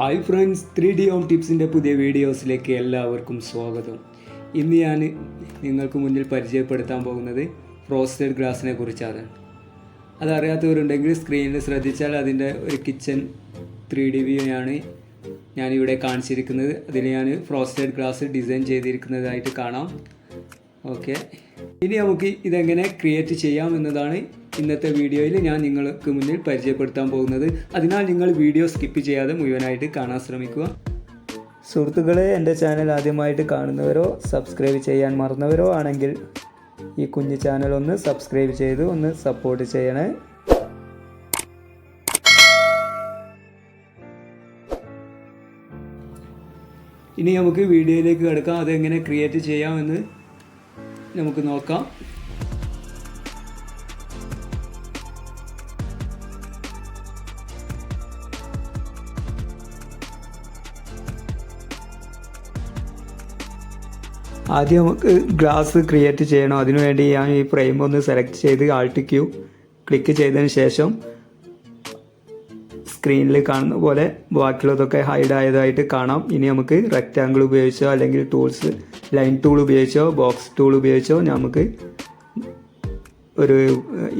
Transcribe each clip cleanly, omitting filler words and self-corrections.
Hi friends, 3D home ടിപ്സിൻ്റെ പുതിയ വീഡിയോസിലേക്ക് എല്ലാവർക്കും സ്വാഗതം. ഇന്ന് ഞാൻ നിങ്ങൾക്ക് മുന്നിൽ പരിചയപ്പെടുത്താൻ പോകുന്നത് ഫ്രോസ്റ്റഡ് ഗ്ലാസിനെ കുറിച്ചാണ്. അതറിയാത്തവരുണ്ടെങ്കിൽ സ്ക്രീനിൽ ശ്രദ്ധിച്ചാൽ അതിൻ്റെ ഒരു കിച്ചൺ 3D വ്യൂ ആണ് ഞാനിവിടെ കാണിച്ചിരിക്കുന്നത്. അതിൽ ഞാൻ ഫ്രോസ്റ്റഡ് ഗ്ലാസ് ഡിസൈൻ ചെയ്തിരിക്കുന്നതായിട്ട് കാണാം. ഓക്കെ, ഇനി നമുക്ക് ഇതെങ്ങനെ ക്രിയേറ്റ് ചെയ്യാം എന്നതാണ് ഇന്നത്തെ വീഡിയോയിൽ ഞാൻ നിങ്ങൾക്ക് മുന്നിൽ പരിചയപ്പെടുത്താൻ പോകുന്നത്. അതിനാൽ നിങ്ങൾ വീഡിയോ സ്കിപ്പ് ചെയ്യാതെ മുഴുവനായിട്ട് കാണാൻ ശ്രമിക്കുക. സുഹൃത്തുക്കളെ, എൻ്റെ ചാനൽ ആദ്യമായിട്ട് കാണുന്നവരോ സബ്സ്ക്രൈബ് ചെയ്യാൻ മറന്നവരോ ആണെങ്കിൽ ഈ കുഞ്ഞു ചാനൽ ഒന്ന് സബ്സ്ക്രൈബ് ചെയ്ത് ഒന്ന് സപ്പോർട്ട് ചെയ്യണേ. ഇനി നമുക്ക് വീഡിയോയിലേക്ക് കിടക്കാം. അതെങ്ങനെ ക്രിയേറ്റ് ചെയ്യാമെന്ന് നമുക്ക് നോക്കാം. ആദ്യം നമുക്ക് ഗ്ലാസ് ക്രിയേറ്റ് ചെയ്യണം. അതിനുവേണ്ടി ഞാൻ ഈ ഫ്രെയിം ഒന്ന് സെലക്ട് ചെയ്ത് Alt Q ക്ലിക്ക് ചെയ്തതിന് ശേഷം സ്ക്രീനിൽ കാണുന്ന പോലെ ബാക്കിയുള്ളതൊക്കെ ഹൈഡ് ആയതായിട്ട് കാണാം. ഇനി നമുക്ക് റെക്റ്റാങ്കിൾ ഉപയോഗിച്ചോ അല്ലെങ്കിൽ ടൂൾസ് ലൈൻ ടൂൾ ഉപയോഗിച്ചോ ബോക്സ് ടൂൾ ഉപയോഗിച്ചോ നമുക്ക്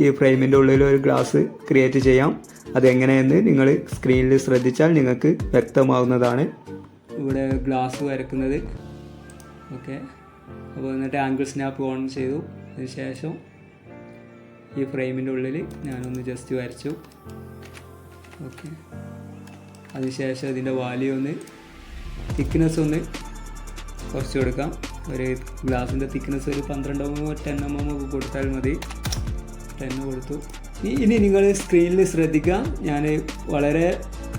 ഈ ഫ്രെയിമിൻ്റെ ഉള്ളിൽ ഒരു ഗ്ലാസ് ക്രിയേറ്റ് ചെയ്യാം. അതെങ്ങനെയെന്ന് നിങ്ങൾ സ്ക്രീനിൽ ശ്രദ്ധിച്ചാൽ നിങ്ങൾക്ക് വ്യക്തമാവുന്നതാണ്. ഇവിടെ ഗ്ലാസ് വരക്കുന്നത്. ഓക്കെ, അപ്പോൾ എന്നിട്ട് ആംഗിൾ സ്നാപ്പ് ഓൺ ചെയ്തു. അതിനുശേഷം ഈ ഫ്രെയിമിൻ്റെ ഉള്ളിൽ ഞാനൊന്ന് ജസ്റ്റ് വരച്ചു. ഓക്കെ, അതിനുശേഷം ഇതിൻ്റെ വാല്യൂ ഒന്ന് തിക്നെസ് ഒന്ന് കുറച്ച് കൊടുക്കാം. ഒരു ഗ്ലാസിൻ്റെ തിക്നെസ് ഒരു 12 mm 10 mm ഒക്കെ കൊടുത്താൽ മതി. 10 കൊടുത്തു. ഇനി നിങ്ങൾ സ്ക്രീനിൽ ശ്രദ്ധിക്കുക. ഞാൻ വളരെ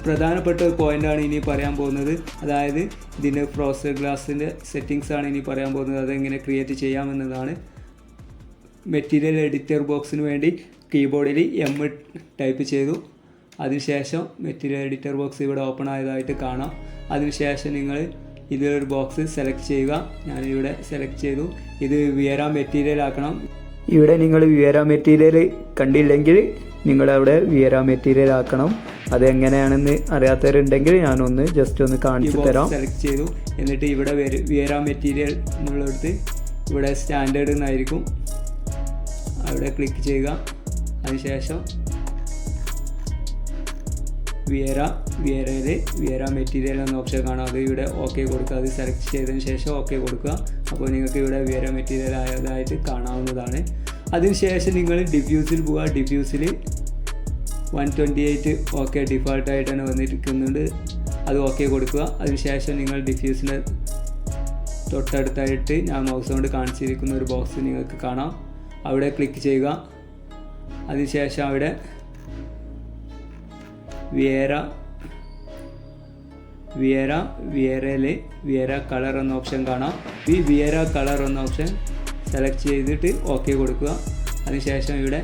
പ്രധാനപ്പെട്ട ഒരു പോയിൻ്റാണ് ഇനി പറയാൻ പോകുന്നത്. അതായത് ഇതിൻ്റെ ഫ്രോസ്റ്റഡ് ഗ്ലാസിൻ്റെ സെറ്റിങ്സ് ആണ് ഇനി പറയാൻ പോകുന്നത്. അതെങ്ങനെ ക്രിയേറ്റ് ചെയ്യാമെന്നതാണ്. മെറ്റീരിയൽ എഡിറ്റർ ബോക്സിന് വേണ്ടി കീബോർഡിൽ M ടൈപ്പ് ചെയ്തു. അതിനുശേഷം മെറ്റീരിയൽ എഡിറ്റർ ബോക്സ് ഇവിടെ ഓപ്പൺ ആയതായിട്ട് കാണാം. അതിനുശേഷം നിങ്ങൾ ഇതിലൊരു ബോക്സ് സെലക്ട് ചെയ്യുക. ഞാനിവിടെ സെലക്ട് ചെയ്തു. ഇത് വിയറ മെറ്റീരിയൽ ആക്കണം. ഇവിടെ നിങ്ങൾ വിയറ മെറ്റീരിയൽ കണ്ടില്ലെങ്കിൽ നിങ്ങളവിടെ വിയറ മെറ്റീരിയൽ ആക്കണം. അതെങ്ങനെയാണെന്ന് അറിയാത്തവരുണ്ടെങ്കിൽ ഞാനൊന്ന് ജസ്റ്റ് ഒന്ന് കാണിച്ചു തരാം. സെലക്ട് ചെയ്തു. എന്നിട്ട് ഇവിടെ വിയറ മെറ്റീരിയൽ എന്നുള്ളടത്ത് ഇവിടെ സ്റ്റാൻഡേർഡ് എന്നായിരിക്കും. അവിടെ ക്ലിക്ക് ചെയ്യുക. അതിനുശേഷം വിയറ മെറ്റീരിയൽ എന്ന ഓപ്ഷൻ കാണാം. അത് ഇവിടെ ഓക്കെ കൊടുക്കുക. അത് സെലക്ട് ചെയ്തതിന് ശേഷം ഓക്കെ കൊടുക്കുക. അപ്പോൾ നിങ്ങൾക്ക് ഇവിടെ വിയറ മെറ്റീരിയൽ ആയതായിട്ട് കാണാവുന്നതാണ്. അതിനുശേഷം നിങ്ങൾ ഡിഫ്യൂസിൽ പോവുക. ഡിഫ്യൂസിൽ 128 ഓക്കെ ഡിഫോൾട്ടായിട്ടാണ് വന്നിരിക്കുന്നുണ്ട്. അത് ഓക്കെ കൊടുക്കുക. അതിനുശേഷം നിങ്ങൾ ഡിഫ്യൂസിൻ്റെ തൊട്ടടുത്തായിട്ട് ഞാൻ മൗസ് കൊണ്ട് കാണിച്ചിരിക്കുന്ന ഒരു ബോക്സ് നിങ്ങൾക്ക് കാണാം. അവിടെ ക്ലിക്ക് ചെയ്യുക. അതിനുശേഷം അവിടെ വിയറ കളർ എന്ന ഓപ്ഷൻ കാണാം. ഈ വിയറ കളർ എന്ന ഓപ്ഷൻ സെലക്ട് ചെയ്തിട്ട് ഓക്കെ കൊടുക്കുക. അതിനുശേഷം ഇവിടെ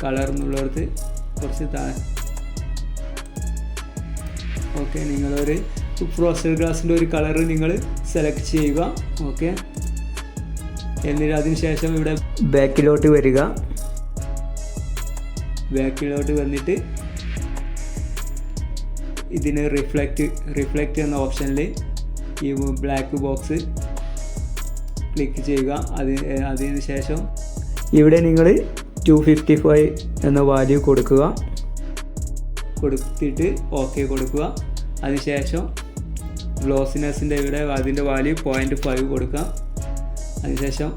കളർ എന്നുള്ളിടത്ത് കുറച്ച് ഓക്കെ, നിങ്ങളൊരു ഫ്രോസ്റ്റഡ് ഗ്ലാസിൻ്റെ ഒരു കളർ നിങ്ങൾ സെലക്ട് ചെയ്യുക. ഓക്കെ, എന്നിട്ട് അതിനുശേഷം ഇവിടെ ബാക്കിലോട്ട് വരിക. ബാക്കിലോട്ട് വന്നിട്ട് ഇതിന് റിഫ്ലക്റ്റ് എന്ന ഓപ്ഷനിൽ ഈ ബ്ലാക്ക് ബോക്സ് ക്ലിക്ക് ചെയ്യുക. അതിന് ശേഷം ഇവിടെ നിങ്ങൾ 255 എന്ന വാല്യൂ കൊടുത്തിട്ട് ഓക്കെ കൊടുക്കുക. അതിനുശേഷം ഗ്ലോസിനെസ്സിൻ്റെ ഇവിടെ അതിൻ്റെ വാല്യൂ 0.5 കൊടുക്കുക. അതിനുശേഷം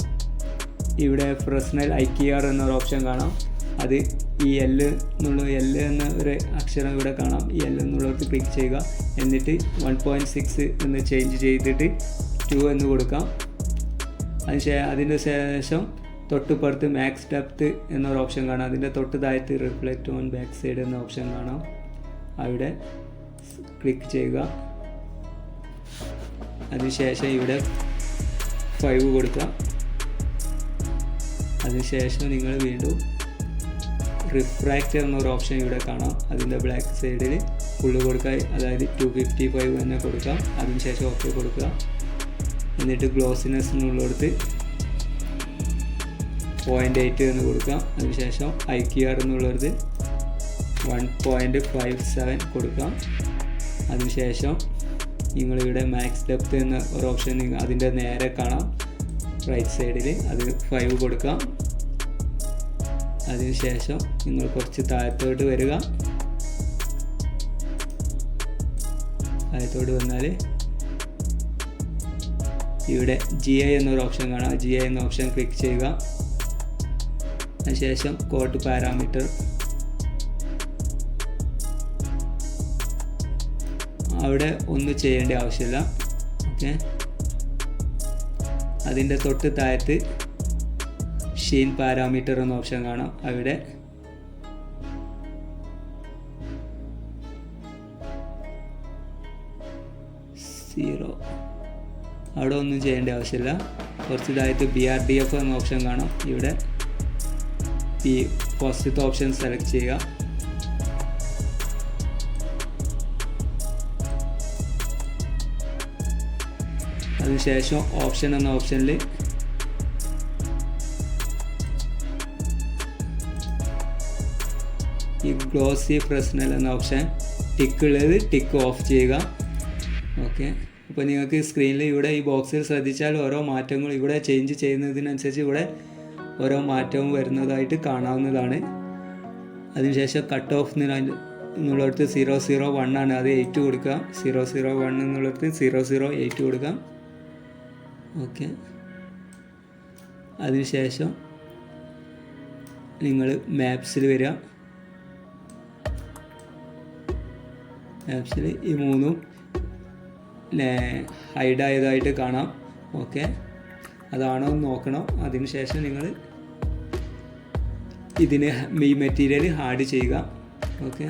ഇവിടെ ഫ്രസ്നൽ IKR എന്നൊരു ഓപ്ഷൻ കാണാം. അത് ഈ L എന്ന ഒരു അക്ഷരം ഇവിടെ കാണാം. ഈ L എന്നുള്ളവർക്ക് ക്ലിക്ക് ചെയ്യുക. എന്നിട്ട് 1.6 എന്ന് ചേഞ്ച് ചെയ്തിട്ട് 2 എന്ന് കൊടുക്കാം. അതിൻ്റെ ശേഷം തൊട്ടുപുറത്ത് മാക്സ് ഡെപ്ത് എന്നൊരു ഓപ്ഷൻ കാണാം. അതിൻ്റെ തൊട്ട് താഴത്ത് റിഫ്ലക്റ്റ് ഓൺ ബാക്ക് സൈഡ് എന്ന ഓപ്ഷൻ കാണാം. അവിടെ ക്ലിക്ക് ചെയ്യുക. അതിനുശേഷം ഇവിടെ 5 കൊടുക്കുക. അതിനുശേഷം നിങ്ങൾ വീണ്ടും റിഫ്രാക്റ്റ് എന്നൊരു ഓപ്ഷൻ ഇവിടെ കാണാം. അതിൻ്റെ ബ്ലാക്ക് സൈഡിൽ ഫുള്ള് കൊടുക്കുക. അതായത് 255 തന്നെ കൊടുക്കാം. അതിനുശേഷം ഓക്കെ കൊടുക്കുക. എന്നിട്ട് ഗ്ലോസിനെസ് എന്നുള്ളിടത്ത് 0.8 എന്ന് കൊടുക്കാം. അതിനുശേഷം IKR എന്നുള്ളത് 1.57 കൊടുക്കാം. അതിനുശേഷം നിങ്ങളിവിടെ മാക്സ് ഡെപ്ത് എന്ന ഒരു ഓപ്ഷൻ അതിൻ്റെ നേരെ കാണാം റൈറ്റ് സൈഡിൽ, അത് 5 കൊടുക്കാം. അതിനുശേഷം നിങ്ങൾ കുറച്ച് താഴത്തോട്ട് വരിക. താഴത്തോട്ട് വന്നാൽ ഇവിടെ GI എന്നൊരു ഓപ്ഷൻ കാണാം. GI എന്ന ഓപ്ഷൻ ക്ലിക്ക് ചെയ്യുക. അതിനുശേഷം കോഡ് പാരാമീറ്റർ അവിടെ ഒന്നും ചെയ്യേണ്ട ആവശ്യമില്ല. ഓക്കെ, അതിൻ്റെ തൊട്ട് താഴത്ത് ഷീൻ പാരാമീറ്റർ എന്ന ഓപ്ഷൻ കാണാം. അവിടെ അവിടെ ഒന്നും ചെയ്യേണ്ട ആവശ്യമില്ല. കുറച്ച് താഴത്ത് BRDF എന്ന ഓപ്ഷൻ കാണാം. ഇവിടെ ഈ ഫസ്റ്റത്തെ ഓപ്ഷൻ സെലക്ട് ചെയ്യുക. അതിനുശേഷം ഓപ്ഷൻ എന്ന ഓപ്ഷനിൽ ഈ ഗ്ലോസി ഫ്രസ്നൽ എന്ന ഓപ്ഷൻ ടിക്കുള്ളത് ടിക്ക് ഓഫ് ചെയ്യുക. ഓക്കെ, അപ്പോൾ നിങ്ങൾക്ക് സ്ക്രീനിൽ ഇവിടെ ഈ ബോക്സിൽ ശ്രദ്ധിച്ചാൽ ഓരോ മാറ്റങ്ങൾ ഇവിടെ ചേഞ്ച് ചെയ്യുന്നതിനനുസരിച്ച് ഇവിടെ ഓരോ മാറ്റവും വരുന്നതായിട്ട് കാണാവുന്നതാണ്. അതിനുശേഷം കട്ട് ഓഫ് എന്നുള്ളിടത്ത് 001 ആണ്, അത് 8 കൊടുക്കുക. 001 എന്നുള്ളിടത്ത് 008 കൊടുക്കാം. ഓക്കെ, അതിനുശേഷം നിങ്ങൾ മാപ്സിൽ വരിക. മാപ്സിൽ ഈ മൂന്നും ഹൈഡ് ആയതായിട്ട് കാണാം. ഓക്കെ, അതാണോ എന്ന് നോക്കണം. അതിനുശേഷം നിങ്ങൾ ഇതിന് ഈ മെറ്റീരിയൽ ആഡ് ചെയ്യുക. ഓക്കെ,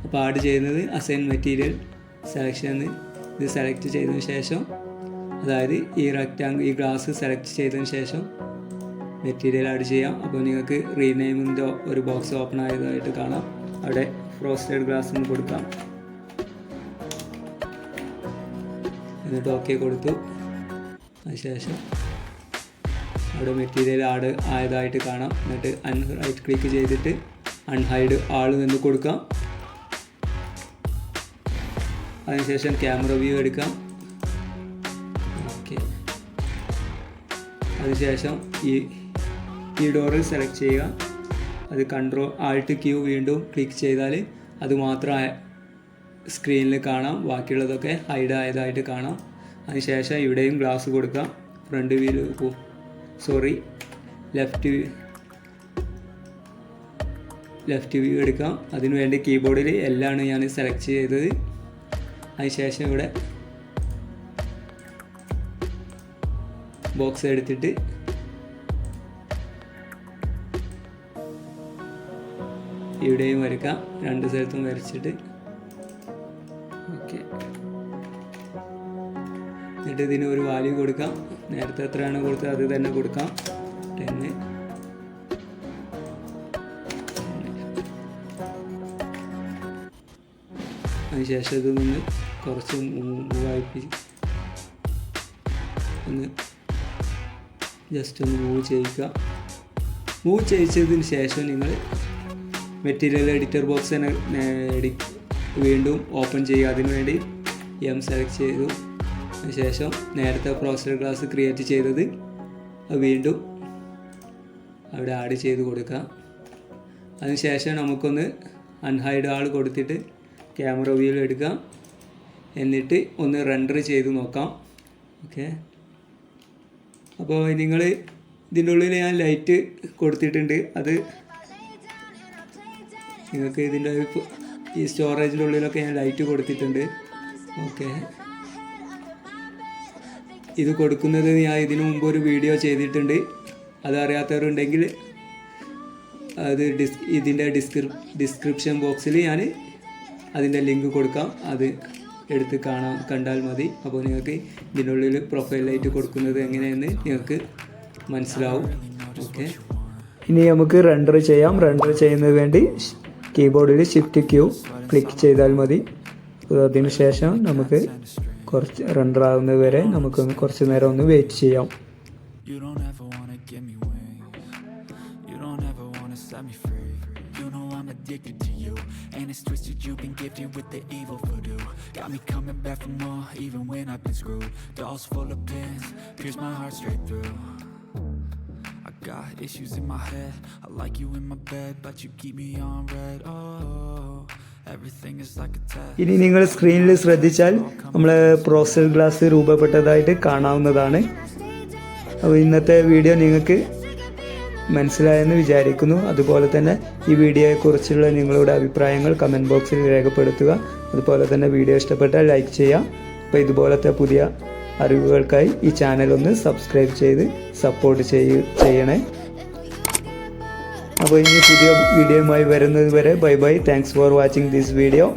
അപ്പോൾ ആഡ് ചെയ്യുന്നത് അസൈൻ മെറ്റീരിയൽ സെലക്ഷൻ ഇത് സെലക്ട് ചെയ്തതിന് ശേഷം, അതായത് ഈ ഈ ഗ്ലാസ് സെലക്ട് ചെയ്തതിന് ശേഷം മെറ്റീരിയൽ ആഡ് ചെയ്യാം. അപ്പോൾ നിങ്ങൾക്ക് റീനെയിമിൻ്റെ ഒരു ബോക്സ് ഓപ്പൺ ആയതായിട്ട് കാണാം. അവിടെ ഫ്രോസ്റ്റഡ് ഗ്ലാസ് എന്ന് കൊടുക്കാം. എന്നിട്ട് ഓക്കെ കൊടുത്തു. അതിനുശേഷം അവിടെ മെറ്റീരിയൽ ആഡ് ആയതായിട്ട് കാണാം. എന്നിട്ട് റൈറ്റ് ക്ലിക്ക് ചെയ്തിട്ട് അൺഹൈഡ് ആൾ എന്ന് കൊടുക്കാം. അതിനുശേഷം ക്യാമറ വ്യൂ എടുക്കാം. ഓക്കെ, അതിനുശേഷം ഈ ഡോറിൽ സെലക്ട് ചെയ്യുക. അത് Alt+Q വീണ്ടും ക്ലിക്ക് ചെയ്താൽ അത് മാത്രം സ്ക്രീനിൽ കാണാം, ബാക്കിയുള്ളതൊക്കെ ഹൈഡ് ആയതായിട്ട് കാണാം. അതിനുശേഷം ഇവിടെയും ഗ്ലാസ് കൊടുക്കാം. ഫ്രണ്ട് വ്യൂ ലെഫ്റ്റ് വ്യൂ എടുക്കാം. അതിനുവേണ്ടി കീബോർഡിൽ എല്ലാണ് ഞാൻ സെലക്ട് ചെയ്തത്. അതിനുശേഷം ഇവിടെ ബോക്സ് എടുത്തിട്ട് ഇവിടെയും വരയ്ക്കാം. രണ്ട് സ്ഥലത്തും വരച്ചിട്ട് ഓക്കെ, എന്നിട്ട് ഇതിന് ഒരു വാല്യൂ കൊടുക്കാം. നേരത്തെ എത്രയാണ് കൊടുത്തത് അത് തന്നെ കൊടുക്കാം. 10. അതിനുശേഷം ഇത് നിന്ന് കുറച്ച് ഒന്ന് ജസ്റ്റ് ഒന്ന് മൂവ് ചെയ്യിക്കുക. മൂവ് ചെയ്യിച്ചതിന് ശേഷം നിങ്ങൾ മെറ്റീരിയൽ എഡിറ്റർ ബോക്സ് തന്നെ വീണ്ടും ഓപ്പൺ ചെയ്യുക. അതിനുവേണ്ടി സെലക്ട് ചെയ്തു. അതിനുശേഷം നേരത്തെ പ്രോസസ്സർ ഗ്ലാസ് ക്രിയേറ്റ് ചെയ്തത് വീണ്ടും അവിടെ ആഡ് ചെയ്ത് കൊടുക്കുക. അതിനുശേഷം നമുക്കൊന്ന് അൺഹൈഡ് ആൾ കൊടുത്തിട്ട് ക്യാമറ വ്യൂവിൽ എടുക്കാം. എന്നിട്ട് ഒന്ന് റെൻഡർ ചെയ്ത് നോക്കാം. ഓക്കെ, അപ്പോൾ നിങ്ങൾ ഇതിൻ്റെ ഉള്ളിൽ ഞാൻ ലൈറ്റ് കൊടുത്തിട്ടുണ്ട്. അത് നിങ്ങൾക്ക് ഇതിൻ്റെ ഈ സ്റ്റോറേജിൻ്റെ ഉള്ളിലൊക്കെ ഞാൻ ലൈറ്റ് കൊടുത്തിട്ടുണ്ട്. ഓക്കെ, ഇത് കൊടുക്കുന്നത് ഞാൻ ഇതിനു മുമ്പ് ഒരു വീഡിയോ ചെയ്തിട്ടുണ്ട്. അതറിയാത്തവരുണ്ടെങ്കിൽ അത് ഇതിൻ്റെ ഡിസ്ക്രിപ്ഷൻ ബോക്സിൽ ഞാൻ അതിൻ്റെ ലിങ്ക് കൊടുക്കാം. അത് എടുത്ത് കണ്ടാൽ മതി. അപ്പോൾ നിങ്ങൾക്ക് ഇതിനുള്ളിൽ പ്രൊഫൈൽ ലൈറ്റ് കൊടുക്കുന്നത് എങ്ങനെയെന്ന് നിങ്ങൾക്ക് മനസ്സിലാവും. ഓക്കെ, ഇനി നമുക്ക് റെൻഡർ ചെയ്യാം. റെൻഡർ ചെയ്യുന്നതിന് വേണ്ടി കീബോർഡിൽ Shift+Q ക്ലിക്ക് ചെയ്താൽ മതി. അതിന് ശേഷം നമുക്ക് കുറച്ച് റെൻഡർ ആകുന്നത് വരെ നമുക്കൊന്ന് കുറച്ച് നേരം ഒന്ന് വെയിറ്റ് ചെയ്യാം. You know I I'm addicted to you. And it's twisted, you've been gifted with the evil voodoo. Got me coming back for more, even when I've been screwed. Dolls full of pins, pierce my heart straight through. I got issues in my head, I like you in my bed, but you keep me on red. Oh, everything is like a test. ഇനി നിങ്ങൾ സ്ക്രീനിൽ ശ്രദ്ധിച്ചാൽ നമ്മൾ പ്രോസൽ glass രൂപപ്പെട്ടതായിട്ട് കാണാവുന്നതാണ്. അപ്പോൾ ഇന്നത്തെ video നിങ്ങൾക്ക് മനസ്സിലായെന്ന് വിചാരിക്കുന്നു. അതുപോലെ തന്നെ ഈ വീഡിയോയെക്കുറിച്ചുള്ള നിങ്ങളുടെ അഭിപ്രായങ്ങൾ കമൻറ്റ് ബോക്സിൽ രേഖപ്പെടുത്തുക. അതുപോലെ തന്നെ വീഡിയോ ഇഷ്ടപ്പെട്ടാൽ ലൈക്ക് ചെയ്യാം. അപ്പോൾ ഇതുപോലത്തെ പുതിയ അറിവുകൾക്കായി ഈ ചാനൽ ഒന്ന് സബ്സ്ക്രൈബ് ചെയ്ത് സപ്പോർട്ട് ചെയ്യണേ. അപ്പോൾ ഇനി പുതിയ വീഡിയോയുമായി വരുന്നത് വരെ bye bye. Thanks for watching this video.